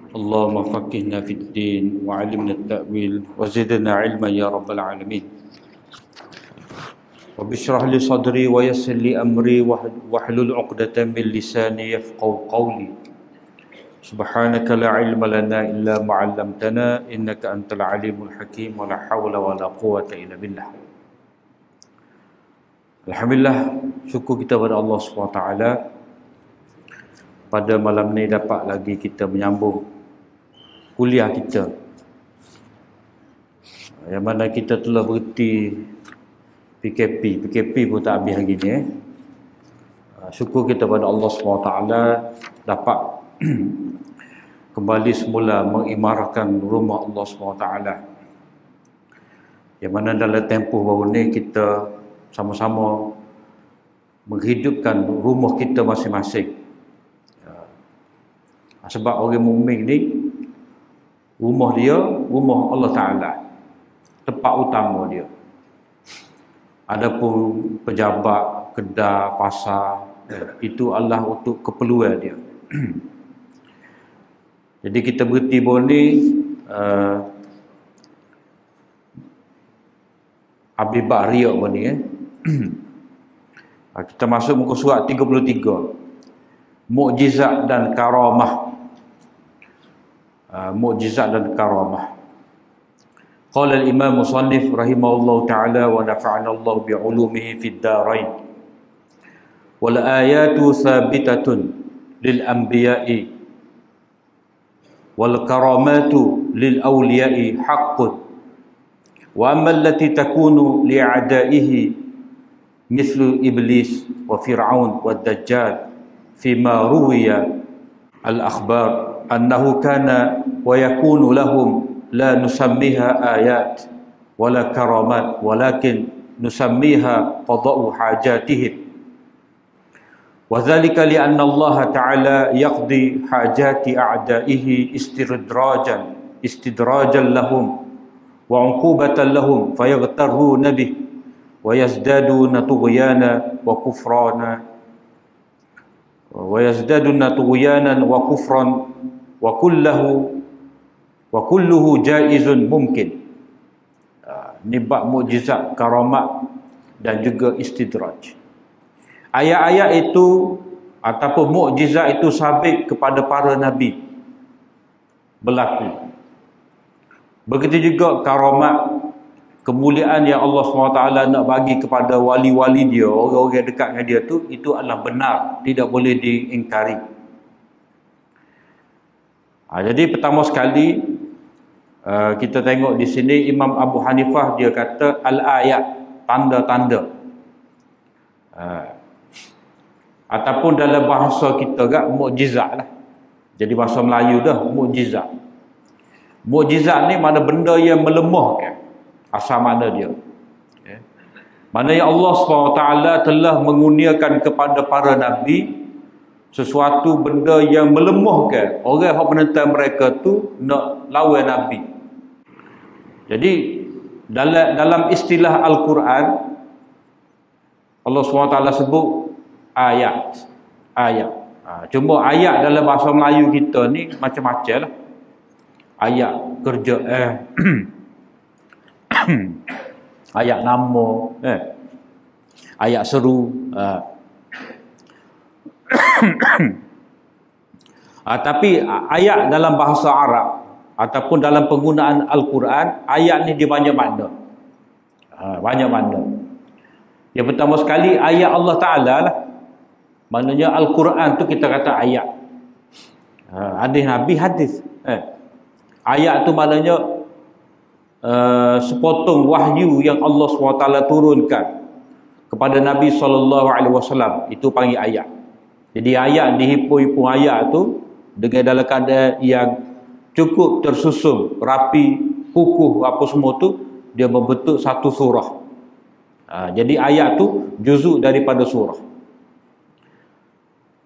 اللهم فقهنا في الدين وعلمنا التأويل وزدنا علما يا رب العالمين. رب اشرح لي صدري ويسر لي أمري واحلل عقدة من لساني يفقهوا قولي. سبحانك لا علم لنا إلا ما علمتنا إنك أنت العليم الحكيم ولا حول ولا قوة إلا بالله. Alhamdulillah, syukur kita kepada Allah SWT. Pada malam ni dapat lagi kita menyambung kuliah kita, yang mana kita telah berhenti PKP pun tak habis hari ni. Syukur kita kepada Allah SWT dapat kembali semula mengimarahkan rumah Allah SWT, yang mana dalam tempoh baru ni kita sama-sama menghidupkan rumah kita masing-masing. Sebab orang mukmin ni rumah dia, rumah Allah Ta'ala, tempat utama dia. Adapun pejabat, kedai, pasar, itu Allah untuk keperluan dia. Jadi kita berhenti boleh habis bab riak pun ni. Kita masuk muka surat 33, mukjizat dan karamah. Mukjizat dan karamah. Qala al-imam musannif rahimahullahu ta'ala wa nafa'ana Allah bi'ulumihi fid darain. Wal ayatu thabitatun lil anbiya'i wal karamatu lil awliya'i haqqun. Wa amma allati takunu li'a'da'ihi مثل إبليس وفرعون والدجال فيما روي الأخبار أنه كان ويكون لهم لا نسميها آيات ولا كرامات ولكن نسميها قضاء حاجاتهم، وذلك لأن الله تعالى يقضي حاجات أعدائه استدراجا لهم وعقوبة لهم فيغترون به ويزدادون طغيانا وكفرا وكله جائز ممكن. Ni bab mukjizat, karamat dan juga istidraj. Ayat-ayat itu ataupun mukjizat itu sabit kepada para nabi berlaku. Begitu juga karamat, kemuliaan yang Allah SWT nak bagi kepada wali-wali dia, orang-orang dekat dengan dia tu, itu adalah benar, tidak boleh diingkari. Jadi pertama sekali kita tengok di sini Imam Abu Hanifah dia kata al-ayat, tanda-tanda. Ataupun dalam bahasa kita kan mukjizat lah. Jadi bahasa Melayu dah mukjizat. Mukjizat ni mana benda yang melemahkan. Asal mana dia? Mana yang Allah SWT telah mengurniakan kepada para nabi sesuatu benda yang melemahkan orang yang menentang mereka tu nak lawan nabi. Jadi dalam istilah Al-Quran, Allah SWT sebut ayat. Cuma ayat dalam bahasa Melayu kita ni macam-macam lah. Ayat kerja ayat nama, ayat seru. Tapi ayat dalam bahasa Arab ataupun dalam penggunaan Al-Quran, ayat ni dia banyak makna. Banyak makna. Yang pertama sekali ayat Allah Ta'ala lah. Maknanya Al-Quran tu kita kata ayat. Hadis Nabi, hadis. Ayat tu maknanya sepotong wahyu yang Allah SWT turunkan kepada Nabi SAW, itu panggil ayat. Jadi ayat dihimpun-himpun ayat tu dengan dalam keadaan yang cukup tersusun, rapi, kukuh apa semua tu, dia membentuk satu surah. Jadi ayat tu juzuk daripada surah.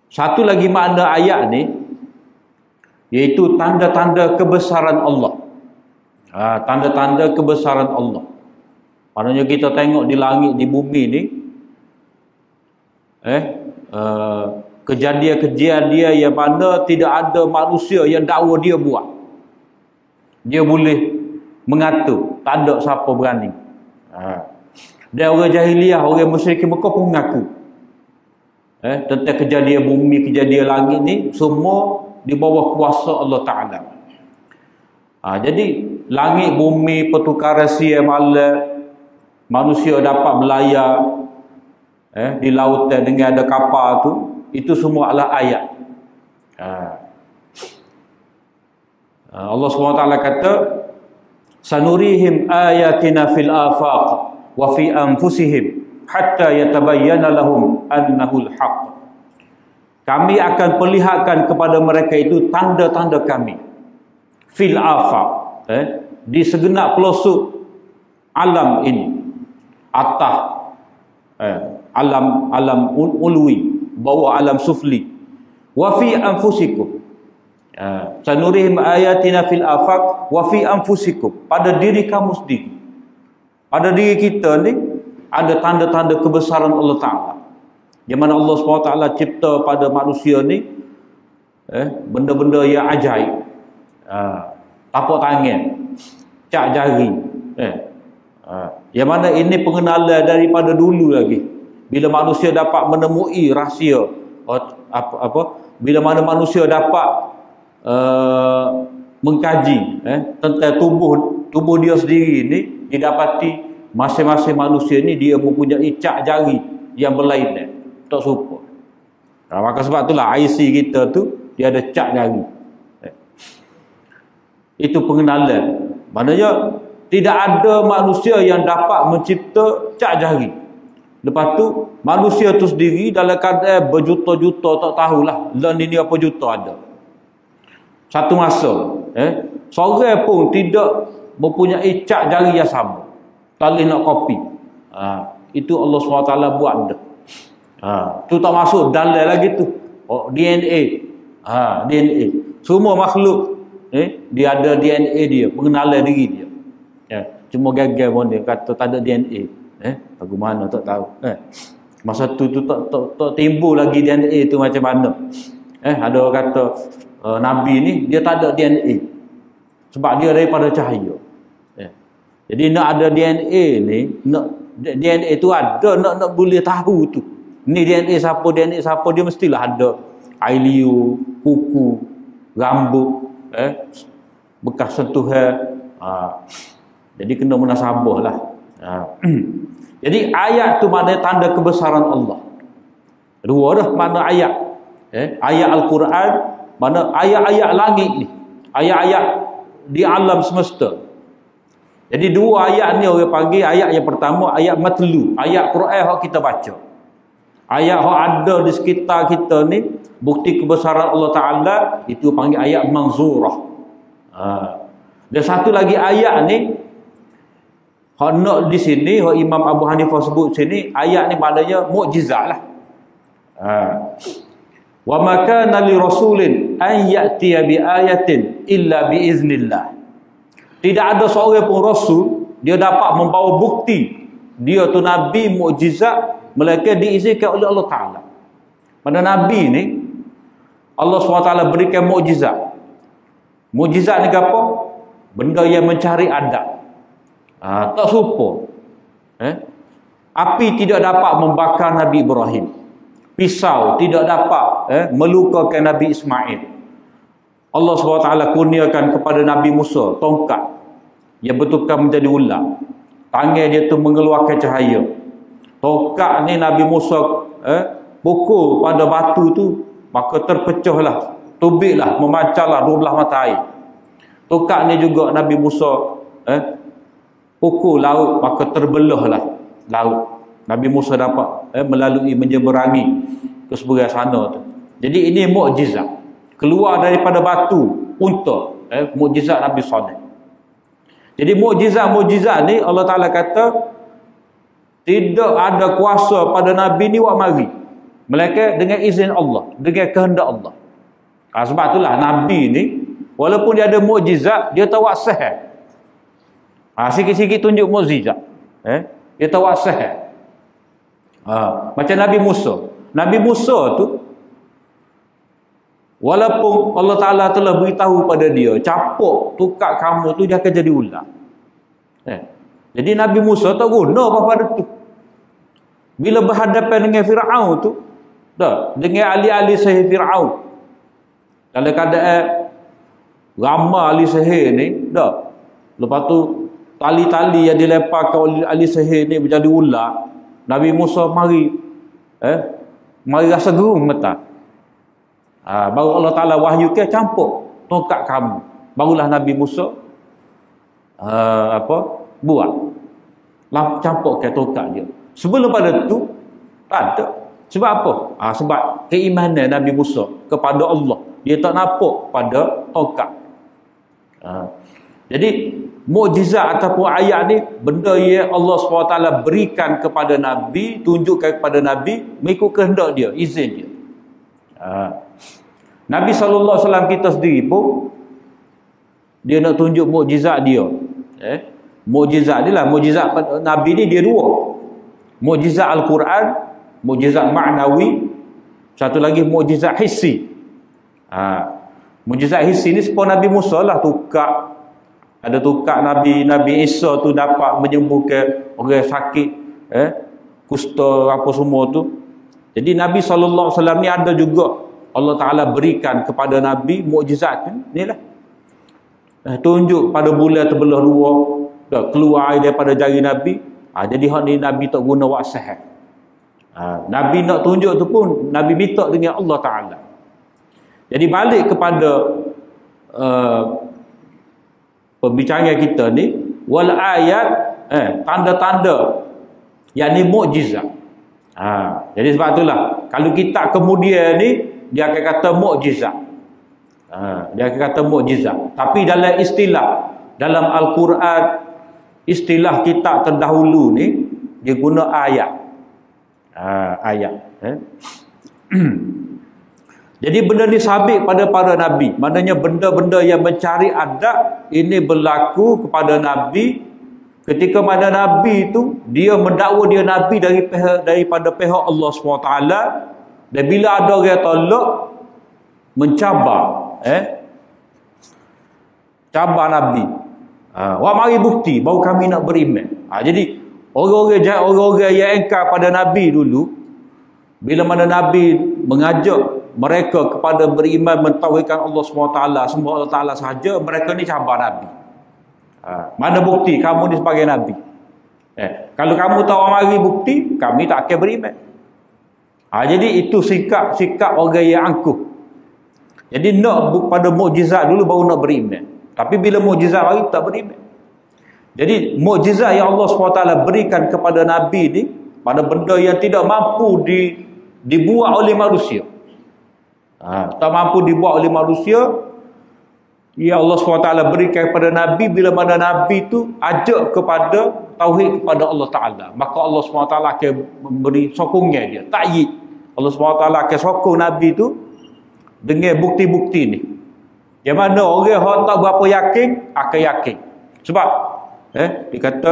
Satu lagi makna ayat ni iaitu tanda-tanda kebesaran Allah. Tanda-tanda kebesaran Allah. Maknanya kita tengok di langit, di bumi ni, kejadian-kejadian yang mana tidak ada manusia yang dakwa dia buat. Dia boleh mengatur, tak ada siapa berani. Dan orang jahiliah, orang musyrik Mekah pun mengaku tentang kejadian bumi, kejadian langit ni semua di bawah kuasa Allah Ta'ala. Jadi langit, bumi, pertukaran siang malam, manusia dapat berlayar di lautan dengan ada kapal tu, itu semua adalah ayat. Allah SWT kata, sanurihim ayatina fil afaq wa fi anfusihim hatta yatabayyana lahum annahu al-haq. Kami akan perlihatkan kepada mereka itu tanda-tanda kami fil afaq, di segenap pelosok alam ini, atas alam ulwi, bawah alam sufli, wa fi anfusikum, sanurihim ayatina fil afaq wa fi anfusikum, pada diri kamu sendiri, pada diri kita ni ada tanda-tanda kebesaran Allah Ta'ala, di mana Allah SWT cipta pada manusia ni benda-benda yang ajaib, tapak tangan, cak jari, yang mana ini pengenalan daripada dulu lagi, bila manusia dapat menemui rahsia bila mana manusia dapat mengkaji tentang tubuh dia sendiri ni, didapati masing-masing manusia ni dia mempunyai cak jari yang berlainan, tak serupa. Maka sebab itulah IC kita tu dia ada cak jari. Itu pengenalan. Maknanya tidak ada manusia yang dapat mencipta cak jari. Lepas tu manusia tu sendiri dalam keadaan berjuta-juta, tak tahulah lan ini apa juta ada. Satu masa seorang pun tidak mempunyai cak jari yang sama, tak boleh nak copy. Itu Allah SWT buat dah. Tu tak masuk dalil lagi tu. DNA. DNA. Semua makhluk dia ada DNA dia, pengenalan diri dia. Cuma gagal pun dia kata tak ada DNA. Bagaimana tak tahu. Masa tu tak timbul lagi DNA tu macam mana. Ada orang kata Nabi ni dia tak ada DNA. Sebab dia daripada cahaya. Jadi nak ada DNA ni, DNA tu ada, nak boleh tahu tu. Ni DNA siapa, dia mestilah ada air liur, kuku, rambut, bekas sentuhan. Jadi kena munasabah lah. Jadi ayat tu maknanya tanda kebesaran Allah. Dua dah makna ayat. Ayat Al-Quran, mana ayat-ayat langit ni, ayat-ayat di alam semesta. Jadi dua ayat ni orang panggil, ayat yang pertama ayat matlu, ayat Quran yang kita baca. Ayat yang ada di sekitar kita ni, bukti kebesaran Allah Ta'ala, itu panggil ayat manzurah. Dan satu lagi ayat ni, nak di sini, Imam Abu Hanifah sebut sini, ayat ni maknanya mukjizat lah. Wa ma kana li rasulin an ya'tiya bi ayatin illa bi iznillah. Tidak ada seorang pun rasul dia dapat membawa bukti dia tu nabi mukjizat melainkan diizinkan oleh Allah Taala. Pada nabi ni Allah SWT berikan mukjizat. Mukjizat ni apa? Benda yang mencari adab. Tak serupa. Api tidak dapat membakar Nabi Ibrahim. Pisau tidak dapat melukakan Nabi Ismail. Allah SWT kurniakan kepada Nabi Musa tongkat yang bertukar menjadi ular. Tangan dia tu mengeluarkan cahaya. Tongkat ni Nabi Musa pukul pada batu tu, maka terpecahlah, tubiklah, memancarlah 12 mata air. Tongkat ni juga Nabi Musa pukul laut, maka terbelahlah laut. Nabi Musa dapat melalui menyeberangi ke seberang sana tu. Jadi ini mukjizat. Keluar daripada batu unta, mukjizat Nabi Saleh. Jadi mukjizat-mukjizat ni Allah Ta'ala kata tidak ada kuasa pada Nabi ni buat mari, melainkan dengan izin Allah, dengan kehendak Allah. Sebab itulah Nabi ni walaupun dia ada mukjizat, dia tak buat sihir. Sikit-sikit tunjuk mukjizat, dia tak buat sihir. Macam Nabi Musa. Nabi Musa tu Walaupun Allah Ta'ala telah beritahu pada dia, capuk tukak kamu tu dia akan jadi ular. Jadi Nabi Musa tak guna apa pada tu. Bila berhadapan dengan Fir'aun tu, dengan ahli-ahli sihir Fir'aun, kalau keadaan ramai ahli sihir ni, lepas tu tali-tali yang dilemparkan oleh ahli sihir ni menjadi ular, Nabi Musa mari rasa gerung mata. Baru Allah Ta'ala wahyukan campur tongkat kamu. Barulah Nabi Musa buat campur ke tongkat dia. Sebelum pada tu tak ada. Sebab apa? Sebab keimanan Nabi Musa kepada Allah. Dia tak nampak pada tongkat. Jadi mukjizat ataupun ayat ni benda yang Allah SWT berikan kepada Nabi, tunjukkan kepada Nabi mengikut kehendak dia, izin dia. Nabi SAW kita sendiri pun dia nak tunjuk mukjizat dia. Mukjizat dia lah, mukjizat Nabi ni dia dua. Mukjizat Al-Quran, mukjizat ma'nawi, satu lagi mukjizat hissi. Mukjizat hissi ni seperti Nabi Musa lah, tukar. Ada tukar Nabi Isa tu dapat menyembuhkan orang sakit, kusta apa semua tu. Jadi Nabi SAW ni ada juga Allah Ta'ala berikan kepada Nabi mukjizat ni lah. Tunjuk pada bulan terbelah dua, keluar air daripada jari Nabi. Jadi hak ni Nabi tak guna WhatsApp. Nabi nak tunjuk tu pun Nabi minta dengan Allah Ta'ala. Jadi balik kepada pembicaraan kita ni, wal ayat, tanda-tanda yang ni mukjizat. Jadi sebab itulah kalau kita kemudian ni dia akan kata mukjizat. Dia akan kata mukjizat. Tapi dalam istilah dalam Al-Quran, istilah kitab terdahulu ni dia guna ayat. Ayat. Jadi benda ni sabit pada para nabi. Maknanya benda-benda yang mencari adab ini berlaku kepada nabi ketika mana nabi itu dia mendakwa dia nabi daripada pihak Allah SWT. Dan bila ada orang tolak mencabar, cabar nabi. Wah, mari bukti baru kami nak beriman. Jadi orang-orang yang engkar pada nabi dulu, bila mana nabi mengajak mereka kepada beriman mentauhidkan Allah SWT, sembah Allah Ta'ala sahaja, mereka ni cabar nabi. Mana bukti kamu ni sebagai nabi? Kalau kamu tahu mari bukti, kami tak akan beriman. Jadi itu sikap orang yang angkuh. Jadi nak pada mukjizat dulu baru nak beriman. Tapi bila mukjizat lagi tak beriman. Jadi mukjizat yang Allah SWT berikan kepada Nabi ni pada benda yang tidak mampu dibuat oleh manusia. Tak mampu dibuat oleh manusia, ya Allah SWT berikan kepada Nabi bila mana Nabi tu ajak kepada tauhid kepada Allah Ta'ala. Maka Allah SWT akan memberi sokongan dia, ta'yid. Allah SWT akan sokong Nabi tu dengan bukti-bukti ni. Yang mana orang yang tak berapa yakin akan yakin. Sebab dia kata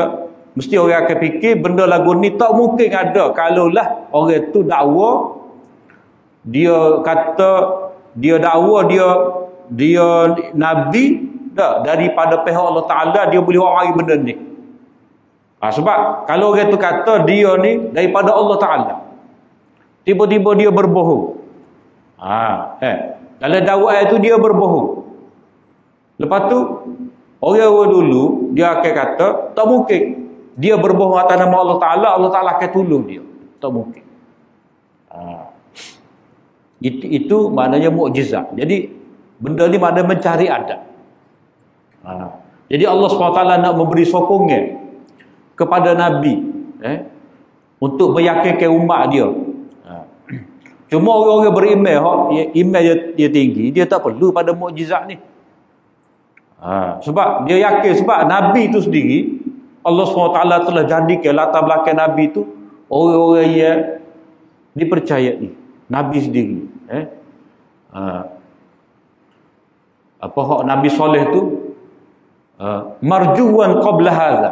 mesti orang akan fikir benda lagu ni tak mungkin ada kalaulah orang tu dakwa, dia kata dia dakwa dia nabi daripada pihak Allah Ta'ala, dia boleh buat mari benda ni. Sebab kalau orang tu kata dia ni daripada Allah Ta'ala, tiba-tiba dia berbohong. Dalam dakwah itu dia berbohong. Lepas tu orang dulu dia akan kata tak mungkin dia berbohong atas nama Allah Ta'ala, Allah Ta'ala akan tolong dia. Tak mungkin. Itu maknanya mukjizat. Jadi benda ni maknanya mencari adab. Jadi Allah SWT nak memberi sokongan kepada Nabi untuk meyakinkan umat dia. Cuma orang-orang beriman, iman dia tinggi, dia tak perlu pada mukjizat ni. Sebab dia yakin, sebab Nabi itu sendiri Allah SWT telah jadikan latar belakang Nabi itu orang-orang yang dipercayai. Nabi sendiri. Apa hak Nabi Soleh tu? Marjuwan qabla hadza.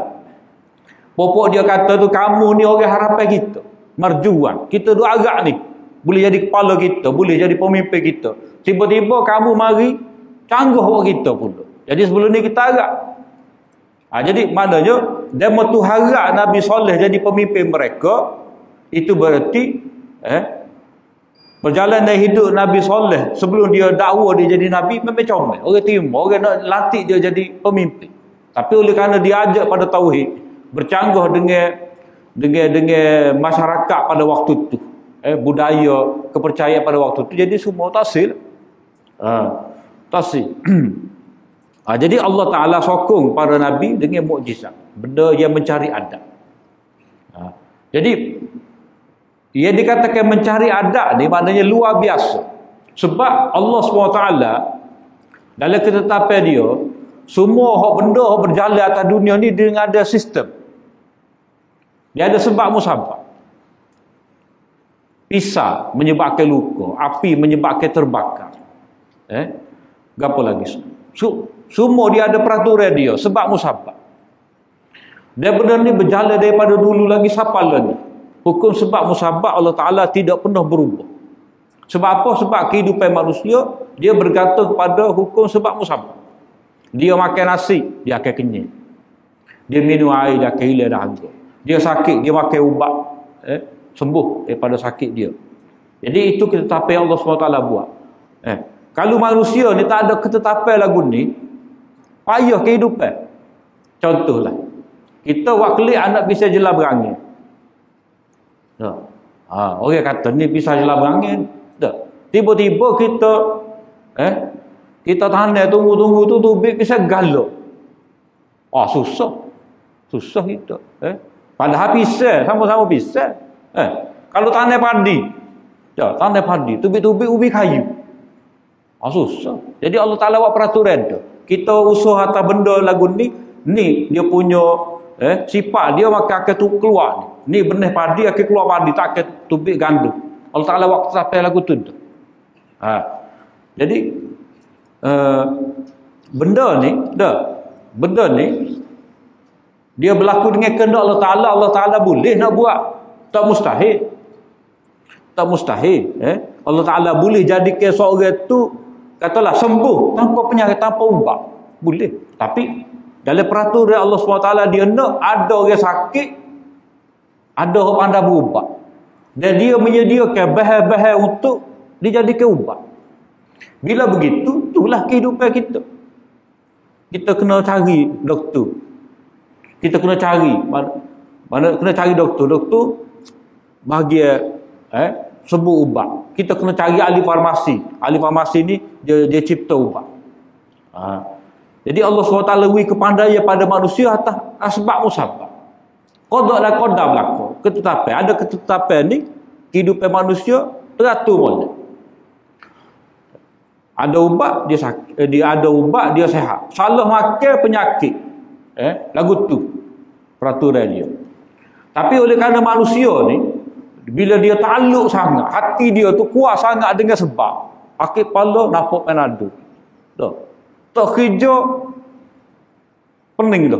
Pokok dia kata tu, kamu ni orang harapan kita. Marjuwan. Kita duk agak ni. boleh jadi kepala kita, boleh jadi pemimpin kita. Tiba-tiba kamu mari canggah awak kita pula. Jadi sebelum ni kita harap. Jadi maknanya demo tu harap Nabi Soleh jadi pemimpin mereka, itu berarti perjalanan hidup Nabi Soleh sebelum dia dakwa dia jadi Nabi memang comel. Orang terima, orang nak latih dia jadi pemimpin. Tapi oleh kerana dia ajak pada tauhid, bercanggah dengan masyarakat pada waktu itu, budaya, kepercayaan pada waktu itu, jadi semua tahsil. Tahsil. Jadi Allah Ta'ala sokong para Nabi dengan mukjizat, benda yang mencari adab. Jadi ia dikatakan mencari adab ni maknanya luar biasa. Sebab Allah SWT dalam ketetapan dia, semua benda berjalan atas dunia ni dengan ada sistem. Dia ada sebab musabab. Pisah menyebabkan luka, api menyebabkan terbakar. Gapo lagi? Semua dia ada peraturan dia, sebab musabab. Dan benda ni berjalan daripada dulu lagi sampai lagi. Hukum sebab musabab Allah Ta'ala tidak pernah berubah. Sebab apa? Sebab kehidupan manusia, dia bergantung kepada hukum sebab musabab. Dia makan nasi, dia akan kenyang. Dia minum air, dia akan hilang dahaga. Dia sakit, dia makan ubat, sembuh daripada sakit dia. Jadi itu ketetapan Allah SWT buat. Kalau manusia ni tak ada ketetapan lagu ni, payah kehidupan. Contohlah, kita waktu anak bisa jelah berangin. Orang kata ni bisa jelah berangin. Tiba-tiba kita tanam tunggu-tunggu tu tubik bisa galak. Susah kita. Padahal pisah, sama-sama pisah. Kalau tanam padi, tubik-tubik ubi kayu. Susah. Jadi Allah Ta'ala buat peraturan tu. Kita usaha atas benda lagu ni dia punya sifat dia maka akan tu keluar ni benih padi akan keluar padi, tak akan tubik gandum. Allah Ta'ala waktu sampai lagu tu. Jadi benda ni dia berlaku dengan kehendak Allah Ta'ala. Allah Ta'ala boleh nak buat, tak mustahil. Allah Ta'ala boleh jadikan seorang tu katalah sembuh tanpa penyakit, tanpa ubat, boleh. Tapi dalam peraturan Allah SWT dia nak ada orang sakit, ada orang pandai berubat, dan dia menyediakan bahan-bahan untuk dijadikan ubat. Bila begitu, itulah kehidupan kita. Kita kena cari doktor. Kita kena cari mana kena cari doktor bahagia sebut ubat. Kita kena cari ahli farmasi. Ahli farmasi ni dia cipta ubat. Jadi Allah SWT lebih kepandaian pada manusia atas asbab musabab. Qada dan qadar berlaku. Ketetapan. Ada ketetapan ni, kehidupan manusia teratur boleh. Ada ubat dia sakit, ada ubat dia sihat. Salah makan penyakit. Lagu tu peraturan dia. Tapi oleh kerana manusia ni, bila dia takluk sangat, hati dia tu kuat sangat dengan sebab, pakai kepala nampak Panado. Tak kerja pening tu.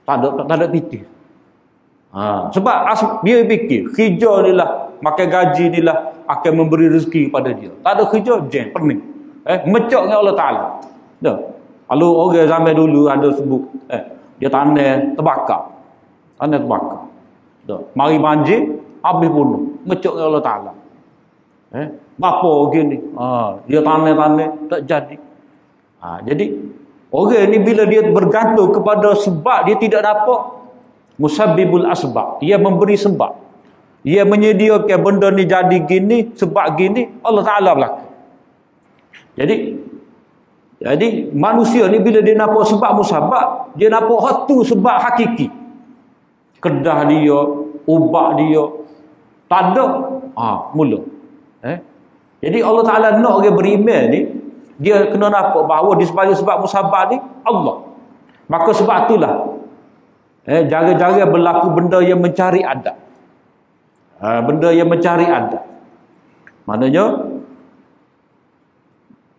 Tak ada fikir. Sebab dia fikir kerja ni lah, makan gaji ni lah akan memberi rezeki kepada dia. Tak ada kerja, jen pening. Mecok dengan Allah Ta'ala. Kalau orang zaman dulu ada sebut, dia tanam terbakar. Mari banjir, habis bunuh. Mecok dengan Allah Ta'ala. Bapa gini, dia tanam tak jadi. Jadi orang ni bila dia bergantung kepada sebab, dia tidak dapat musabbibul asbab. Dia memberi sebab. Dia menyediakan benda ni jadi gini, sebab gini, Allah Ta'ala berlaku. Jadi manusia ni bila dia nampak sebab musabab, dia nampak hatu sebab hakiki. Kedah dia, ubat dia, tak ada. Mula. Jadi Allah Ta'ala nak orang beriman ni, dia kena nampak bahawa di sebalik sebab musabab ni Allah. Maka sebab itulah jara-jara berlaku benda yang mencari adab. Benda yang mencari adab. Maknanya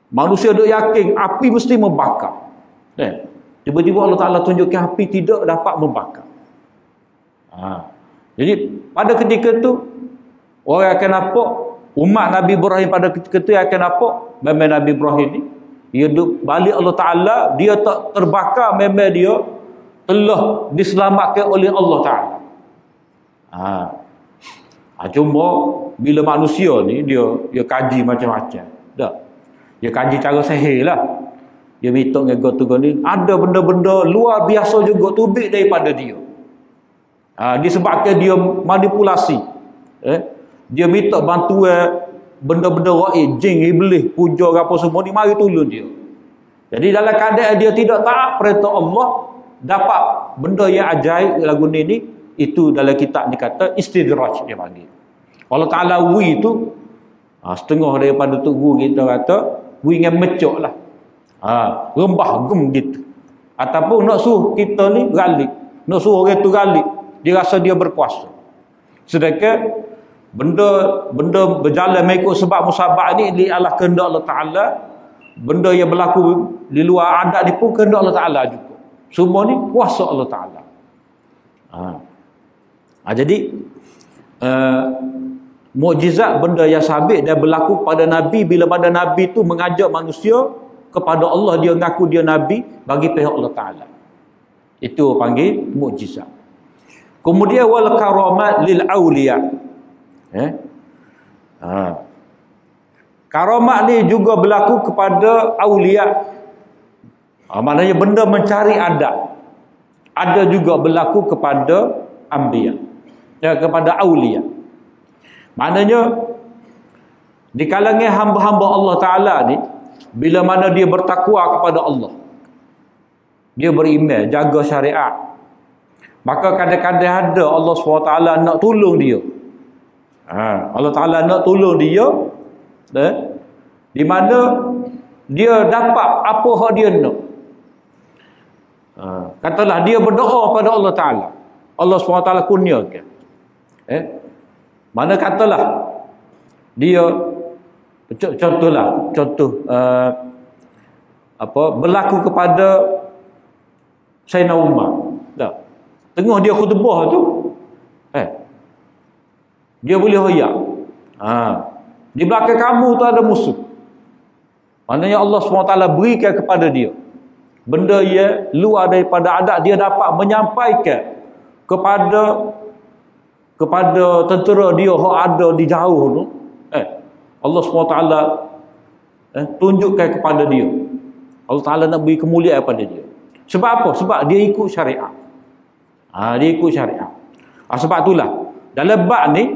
manusia duk yakin api mesti membakar. Tiba-tiba Allah Ta'ala tunjukkan api tidak dapat membakar. Jadi pada ketika tu Orang akan nampak umat Nabi Ibrahim pada ketika itu akan nampak memang Nabi Ibrahim ni dia duduk balik Allah Ta'ala, dia tak terbakar, memang dia telah diselamatkan oleh Allah Ta'ala. Cuma bila manusia ni dia kaji macam-macam. Tak. Dia kaji cara sihir lah. Dia minta dengan gotu ni ada benda-benda luar biasa juga tubik daripada dia. Disebabkan dia manipulasi. Dia minta bantuan benda-benda gaib, jin, iblis, puja apa semua ni mari tolong dia. Jadi dalam keadaan dia tidak taat perintah Allah, dapat benda yang ajaib lagu ni itu dalam kitab ni kata istidraj dia panggil. Allah Ta'ala wi tu setengah daripada tu guru kita kata wi dengan mecok lah. Rembah gem gitu. Ataupun nak suruh kita ni galik, nak suruh orang tu galik, dia rasa dia berkuasa. Sedangkan benda berjalan mengikut sebab musabab ni li Allah kehendak Allah Ta'ala. Benda yang berlaku di luar adat ni pun kehendak Allah Ta'ala juga. Semua ni kuasa Allah Ta'ala. Jadi mukjizat benda yang sabit dan berlaku pada Nabi bila mana Nabi tu mengajak manusia kepada Allah, dia mengaku dia Nabi bagi pihak Allah Ta'ala. Itu panggil mukjizat. Kemudian wal karamat lil awliya. Karamat ni juga berlaku kepada awliya. Maknanya benda mencari adat. Ada juga berlaku kepada anbiya. Kepada awliya. Maknanya di kalangan hamba-hamba Allah Ta'ala ni, bila mana dia bertakwa kepada Allah, dia beriman, jaga syariat, maka kadang-kadang ada Allah SWT nak tolong dia. Allah Ta'ala nak tolong dia, di mana dia dapat apa yang dia nak. Katalah dia berdoa pada Allah Ta'ala, Allah SWT kurniakan. Mana katalah dia contoh berlaku kepada Sayyidina Umar. Tengah dia khutbah tu, dia boleh hoyak. Di belakang kamu tu ada musuh. Maknanya Allah SWT berikan kepada dia benda yang luar daripada adat, dia dapat menyampaikan kepada tentera dia yang ada di jauh tu. Allah SWT tunjukkan kepada dia. Allah Ta'ala nak beri kemuliaan pada dia. Sebab apa? Sebab dia ikut syariat. Dia ikut syariat. Sebab itulah dalam bab ni,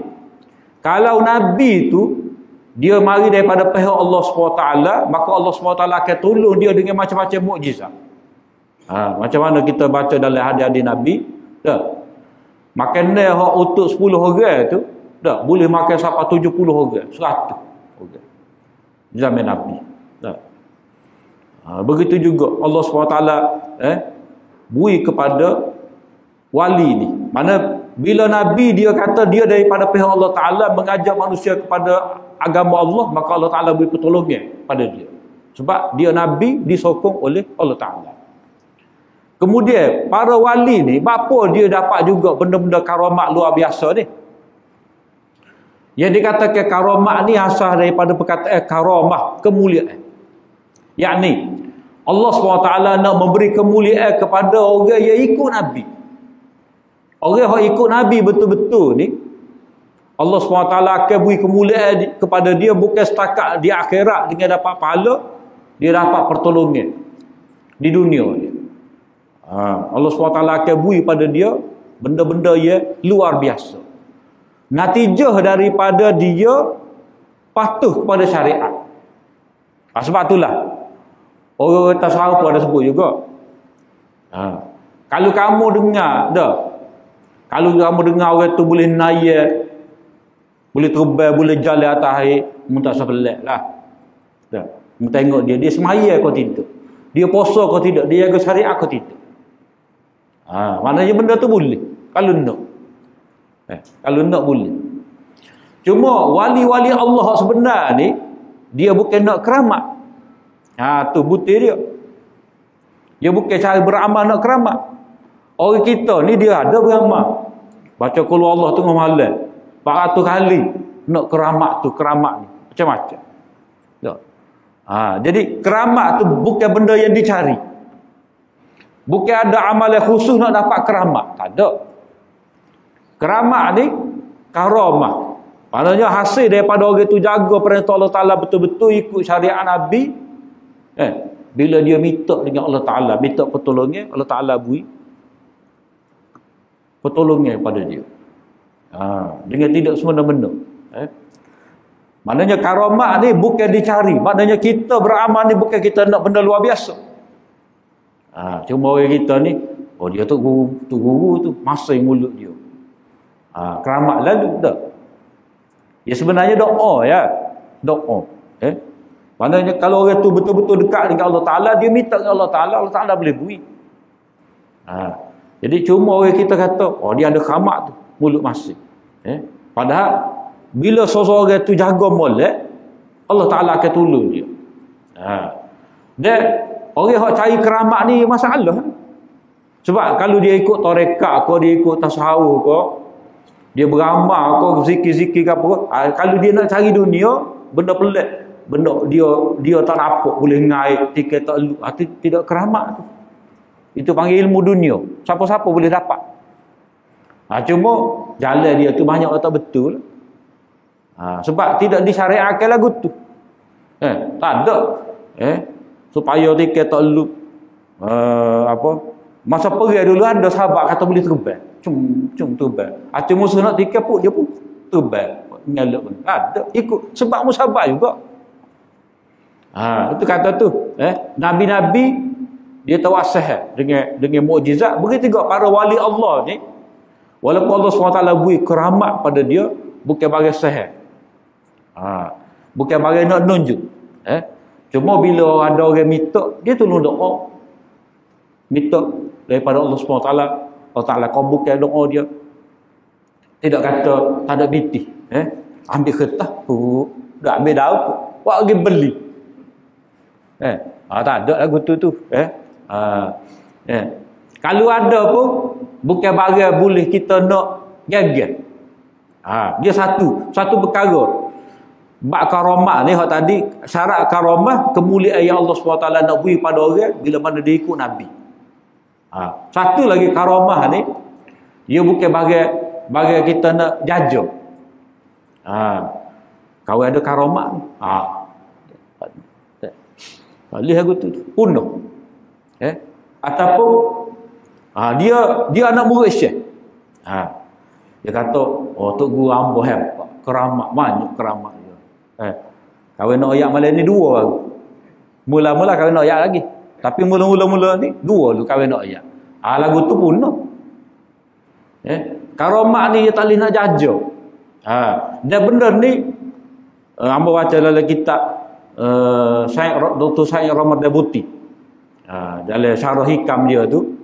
kalau Nabi tu dia mari daripada pihak Allah SWT, maka Allah SWT akan tolong dia dengan macam-macam mukjizat. Macam mana kita baca dalam hadis-hadis Nabi, makan dia hak untuk 10 orang tu, boleh makan sampai 70 orang, 100 orang. Zaman Nabi. Begitu juga Allah SWT beri kepada wali ni. Mana bila Nabi dia kata dia daripada pihak Allah Ta'ala mengajak manusia kepada agama Allah, maka Allah Ta'ala beri pertolongan pada dia. Sebab dia Nabi disokong oleh Allah Ta'ala. Kemudian para wali ni, apa dia dapat juga benda-benda karamat luar biasa ni. Yang dikatakan karamat ni asal daripada perkataan karamah, kemuliaan. Yakni Allah SWT nak memberi kemuliaan kepada orang yang ikut Nabi. Orang yang ikut Nabi betul-betul ni, Allah SWT akan beri kemuliaan kepada dia, bukan setakat di akhirat dengan dapat pahala, dia dapat pertolongan di dunia ni. Allah SWT akan beri pada dia benda-benda yang luar biasa. Natijah daripada dia patuh kepada syariat. Sebab itulah orang tasawuf pun ada sebut juga. Kalau kamu dengar kalau kamu dengar orang tu boleh naik, boleh terbang, boleh jalan atas air, kamu tak usah pelik lah. Kamu tengok dia semaya kau tidak, dia puasa kau tidak, dia jaga syariat kau tidak. Maknanya benda tu boleh kalau nak. Kalau nak boleh. Cuma wali-wali Allah sebenar ni, dia bukan nak keramat. Tu butir dia. Dia bukan cara beramal nak keramat. Orang kita ni dia ada beramal. Baca qul Allah tengah malam 400 kali. nak keramat tu, keramat ni. Macam-macam. Tak? Jadi keramat tu bukan benda yang dicari. Bukan ada amalan khusus nak dapat keramat. Tak ada. Keramat ni karamah. Maknanya hasil daripada orang tu jaga perintah Allah Ta'ala betul-betul ikut syariat Nabi. Bila dia minta dengan Allah Ta'ala, minta pertolongan, Allah Ta'ala beri pertolongan pada dia. Dengan tidak semena-mena. Maknanya karamat ni bukan dicari. Maknanya kita beramal ni bukan kita nak benda luar biasa. Cuma orang kita ni, dia tu guru tu masai mulut dia. Keramat lalu dah. Ya sebenarnya doa ya. Doa. Maknanya kalau orang tu betul-betul dekat dengan Allah Ta'ala, dia minta dengan Allah Ta'ala, Allah Ta'ala boleh beri. Jadi cuma orang kita kata, dia ada keramat tu, mulut masih. Padahal bila seseorang tu jaga molek, Allah Ta'ala akan tolong dia. Dan orang yang cari keramat ni masalah. Sebab kalau dia ikut tarekat ke, dia ikut tasawuf ke, dia beramal ke, zikir-zikir ke apa, kalau dia nak cari dunia, benda pelik, benda dia tak nampak boleh ngaik, tiket tak lu, tidak keramat tu. Itu panggil ilmu dunia. Siapa-siapa boleh dapat. Cuma jalan dia tu banyak tak betul. Sebab tidak disyariatkan lagu tu. Tak ada. Supaya tiket tak lu, masa pergi dulu ada sahabat kata boleh terbang. Cum terbang. Cuma musuh nak tiket pun dia pun terbang. Ngelak pun. Ada. Ikut. Sebab musabak juga. Itu kata tu. Nabi-Nabi dia tawasah dengan mukjizat. Begitu juga para wali Allah ni. Walaupun Allah SWT beri keramat pada dia, bukan bagi sihir. Bukan bagi nak nunjuk. Cuma bila ada orang minta, dia tolong doa. Minta daripada Allah SWT. Allah Ta'ala kabulkan doa dia. Tidak kata tak ada binti. Ambil kertas. Dah ambil daun. Buat pergi beli. Tak ada lagu tu. Kalau ada pun, bukan barang boleh kita nak gagal. Dia satu perkara. Bak karamah ni tadi, syarat karamah kemuliaan yang Allah SWT nak beri pada orang bila mana dia ikut Nabi. Satu lagi karamah ni, dia bukan bagi kita nak jajah. Kau ada karamah ni. Lihat aku tu penuh. Ataupun dia anak murid Syekh. Dia kata, tok guru ambo hebat, keramat banyak keramat dia. Kahwin nak ayat malam ni dua baru. Mula-mula kahwin nak ayat lagi. Tapi mula-mula ni dua lu kahwin nak ayat. Lagu tu penuh. Keramat ni dia tak boleh nak jajah. Dan benda ni ambo baca dalam kitab Dr. Syed Ramadan Buti. Dalam syarah hikam dia tu,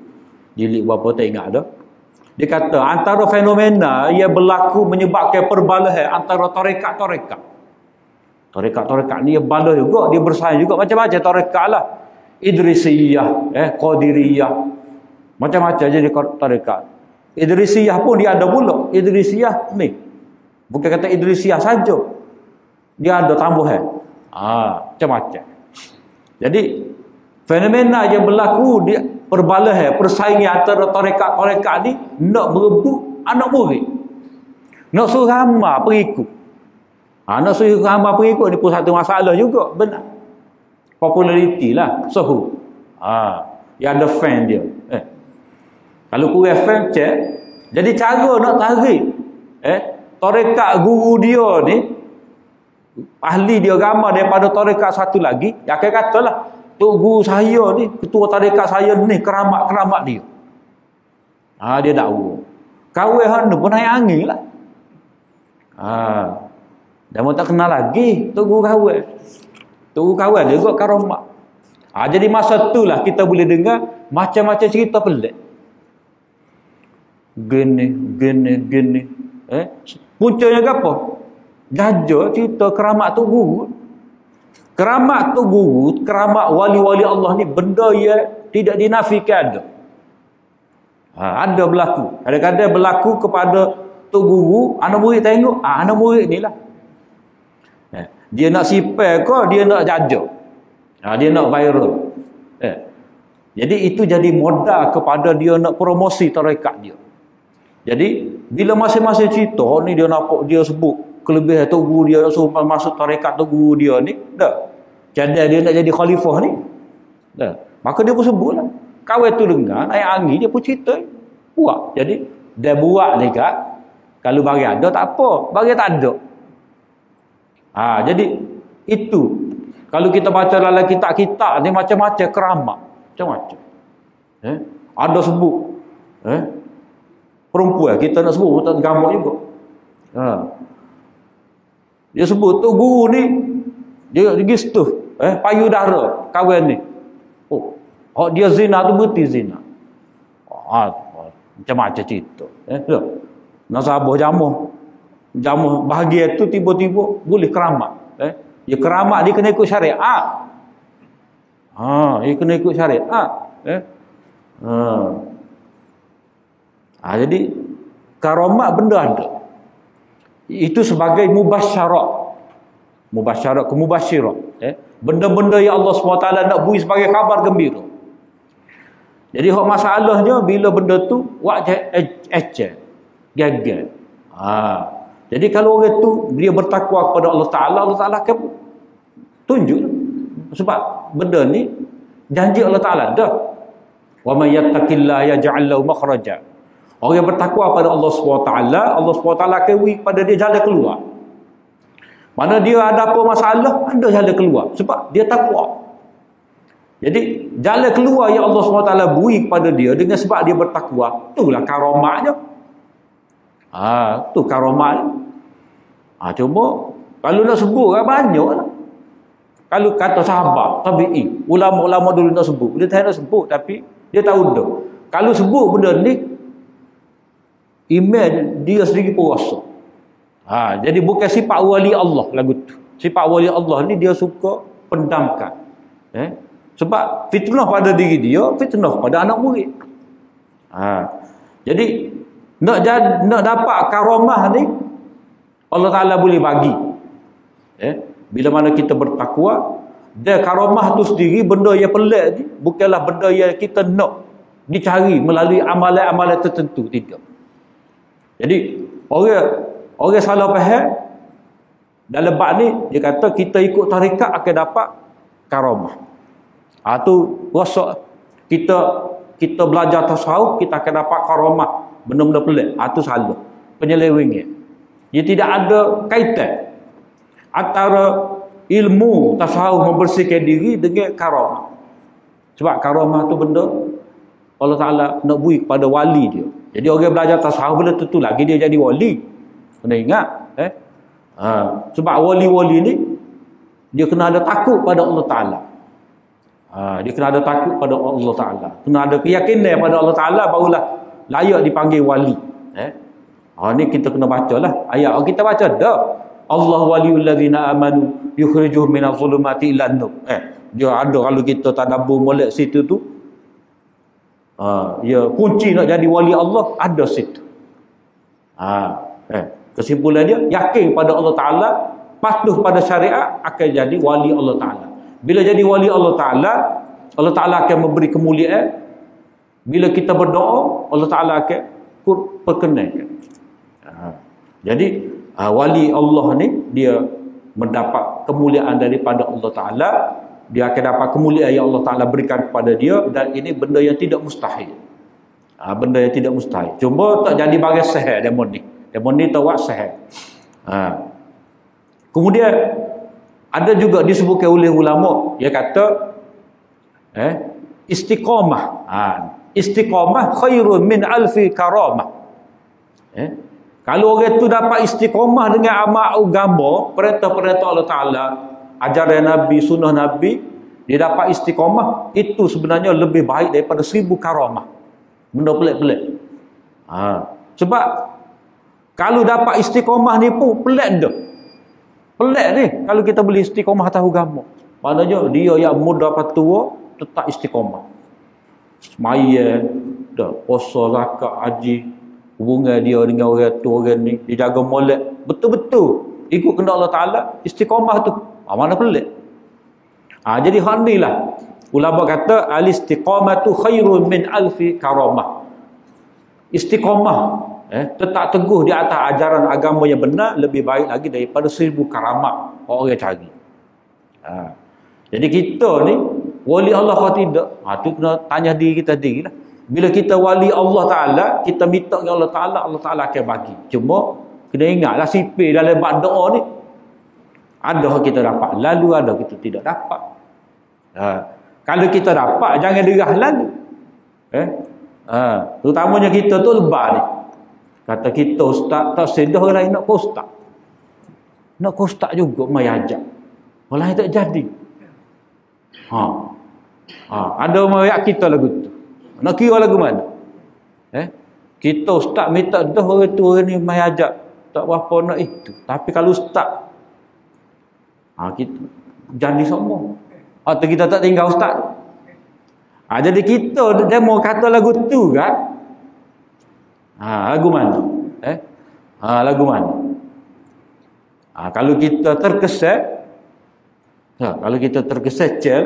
jilid berapa tak ingat dah. Dia kata antara fenomena yang berlaku menyebabkan perbalahan antara tarekat-tarekat. Tarekat-tarekat ni yang balah juga, dia bersaing juga macam-macam tarekat lah. Idrisiyah, Qadiriyah. Macam-macam jadi tarekat. Idrisiyah pun dia ada pula. Idrisiyah ni. Bukan kata Idrisiyah saja. Dia ada tambahan. Macam-macam. Jadi fenomena yang berlaku dia perbalahan, persaingan antara tarekat-tarekat ni nak berebut anak murid. Nak suruh ramai pengikut. Nak suruh ramai pengikut ni pun satu masalah juga. Benar. Populariti lah. Suhu. Yang ada fan dia. Kalau kurang fan, cek. Jadi cara nak tarik tarekat guru dia ni, ahli dia ramai daripada tarekat satu lagi, yang akan katalah tok guru saya ni, ketua tarekat saya ni, keramat-keramat dia. Dia dakwa. Kawan hang pun naik angin lah. Dan mau tak kenal lagi tok guru kawan. Tok guru kawan dia juga keramat. Jadi masa itulah kita boleh dengar macam-macam cerita pelik. Gini. Puncanya apa? Gajah cerita keramat tok guru. Keramat tu guru, keramat wali-wali Allah ni benda yang tidak dinafikan ada. Ada berlaku. Kadang-kadang berlaku kepada tu guru, anak murid tengok, anak murid ni lah. Dia nak sipel ke dia nak jaja? Dia nak viral. Jadi itu jadi modal kepada dia nak promosi tarekat dia. Jadi bila masing-masing cerita ni dia nampak dia sebut kelebihan tu guru dia nak suruh masuk tarekat tu guru dia ni, dah. Jadi dia nak jadi khalifah ni. Dah. Maka dia pun sebutlah. Kawan tu dengar, naik angin dia pun cerita. Buat. Jadi dia buat ni kat kalau bagi ada tak apa, bagi tak ada. Jadi itu kalau kita baca dalam kitab-kitab ni macam-macam keramat, macam-macam. Ada sebut perempuan kita nak sebut tak gambar juga. Dia sebut tu guru ni dia gistu payudara kawan ni. Dia zina tu berarti zina. Macam-macam cerita. Nasabah jamuh bahagia tu tiba-tiba boleh keramat. Ya keramat dia kena ikut syariat. Dia kena ikut syariat. Jadi karamat benda ada. Itu sebagai mubasyarat. Mubasyarat ke mubasyirat. Benda-benda yang Allah SWT nak beri sebagai kabar gembira. Jadi hak masalahnya bila benda tu wajah gagal. Jadi kalau orang tu dia bertakwa kepada Allah Taala akan tunjuk. Sebab benda ni janji Allah Taala dah. Wa may yattaqillaha yaj'al lahu makhraja. Orang yang bertakwa pada Allah SWT, Allah SWT akan beri pada dia jalan keluar. Mana dia ada apa masalah, ada jalan keluar. Sebab dia takwa. Jadi jalan keluar yang Allah SWT beri kepada dia dengan sebab dia bertakwa, itulah karamatnya. Tu karamatnya. Cuma kalau nak sebut kan banyak lah. Kalau kata sahabat, tabi'in, ulama-ulama dulu nak sebut, dia tak nak sebut tapi dia tahu dah. Kalau sebut benda ni, iman dia sendiri pun rasa. Jadi bukan sifat wali Allah lagu tu. Sifat wali Allah ni dia suka pendamkan. Sebab fitnah pada diri dia, fitnah pada anak murid. Jadi nak dapat karamah ni Allah Taala boleh bagi. Bila mana kita bertakwa, dan karamah tu sendiri benda yang pelik ni bukanlah benda yang kita nak dicari melalui amalan-amalan tertentu, tidak. Jadi orang salah faham dalam bab ni, dia kata kita ikut tarekat akan dapat karamah. Tu rasa kita belajar tasawuf kita akan dapat karamah, benda-benda pelik. Tu salah, penyelewengnya. Dia tidak ada kaitan antara ilmu tasawuf membersihkan diri dengan karamah. Sebab karamah tu benda Allah Ta'ala nak beri kepada wali dia. Jadi orang belajar tasawuf benda tentu lagi dia jadi wali. Kena ingat. Sebab wali-wali ni dia kena ada takut pada Allah Ta'ala. Dia kena ada takut pada Allah Ta'ala. Kena ada keyakinan pada Allah Ta'ala, barulah layak dipanggil wali. Ni kita kena baca lah. Ayat kita baca dah. Allah waliyul ladzina amanu yukhrijuhum minadh dhulumati ilan nur. Dia ada kalau kita tadabbur molek situ tu. Ya kunci nak jadi wali Allah ada situ. Kesimpulan dia yakin pada Allah Taala, patuh pada syariat, akan jadi wali Allah Taala. Bila jadi wali Allah Taala akan memberi kemuliaan. Bila kita berdoa, Allah Taala akan perkenankan. Jadi wali Allah ni dia mendapat kemuliaan daripada Allah Taala. Dia akan dapat kemuliaan yang Allah Ta'ala berikan kepada dia, dan ini benda yang tidak mustahil. Benda yang tidak mustahil. Cuma tak jadi bagi sihir demon ni. Demon ni tak buat sihir. Kemudian ada juga disebutkan oleh ulama, dia kata istiqamah. Istiqamah khairun min alfi karamah. Kalau orang tu dapat istiqamah dengan amal agama, perintah-perintah Allah Ta'ala, ajaran Nabi, sunnah Nabi, dia dapat istiqamah, itu sebenarnya lebih baik daripada 1000 karamah. Benda pelik-pelik. Sebab kalau dapat istiqamah ni pun pelik dah. Pelik ni kalau kita beli istiqamah tahu agama. Maknanya dia yang muda apa tua tetap istiqamah. Semaya dah, puasa, zakat, haji, hubungan dia dengan orang tu orang ni, dia jaga molek betul-betul. ikut kehendak Allah Ta'ala, istiqamah tu. Mana pelik. Jadi hak ni lah. Ulama kata, al-istiqamatu khairun min alfi karamah. Istiqamah, tetap teguh di atas ajaran agama yang benar, lebih baik lagi daripada 1000 karamat orang cari. Jadi kita ni, wali Allah atau tidak? Tu kena tanya diri kita sendiri lah. Bila kita wali Allah Ta'ala, kita minta ke Allah Ta'ala akan bagi. Cuma, kena ingatlah sipir dalam bab doa ni. Ada kita dapat lalu, ada kita tidak dapat. Kalau kita dapat, jangan derah lalu. Terutamanya kita tu lebar ni. Kata kita ustaz, tak sedah orang lain nak ke ustaz. Nak ke ustaz juga, mai ajak. Orang lain tak jadi. Ada orang rakyat kita lagu tu. Nak kira lagu mana? Kita ustaz minta dah orang tu orang ni mai ajak. Tak berapa nak itu. Tapi kalau ustaz, kita jadi semua. Atau kita tak tinggal ustaz. Jadi kita demo kata lagu tu kan. Lagu mana? Lagu mana? Kalau kita terkesan, kalau kita terkesan cel,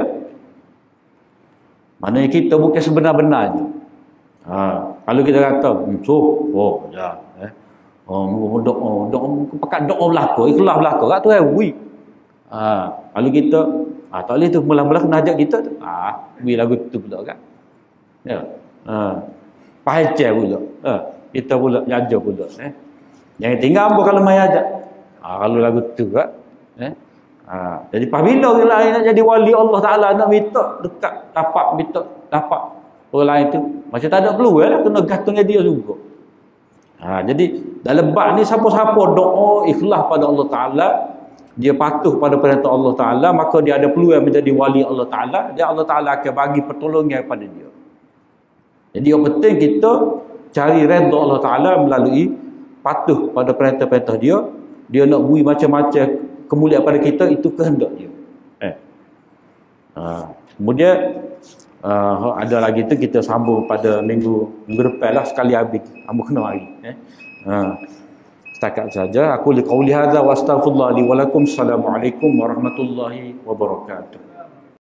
maknanya kita bukan sebenar-benarnya. Kalau kita kata, pakat doa belaka, ikhlas belaka, kat tu wi. Kalau kita tak boleh tu mula-mula kena ajak kita tu. Wi lagu tu pula kan. Ya. Paheceh pula. Kita pula jaga pula. Jangan tinggal apa kalau mai ajak. Kalau lagu tu kan. Jadi apabila orang lain nak jadi wali Allah Ta'ala, nak minta dekat, dapat orang lain tu, macam tak ada peluang lah, kena gantung dia juga. Jadi dalam bab ni, siapa-siapa doa ikhlas pada Allah Ta'ala, dia patuh pada perintah Allah Ta'ala, maka dia ada peluang menjadi wali Allah Ta'ala, dia Allah Ta'ala akan bagi pertolongan kepada dia. Jadi yang penting kita cari redha Allah Ta'ala melalui patuh pada perintah-perintah dia. Dia nak beri macam-macam kemuliaan pada kita, itu kehendak dia. Kemudian ada lagi tu kita sambung pada minggu depan lah, sekali habis ambil kena hari. Setakat saja aku liqauli hadza wa astaghfirullah li wa lakum. Assalamualaikum warahmatullahi wabarakatuh.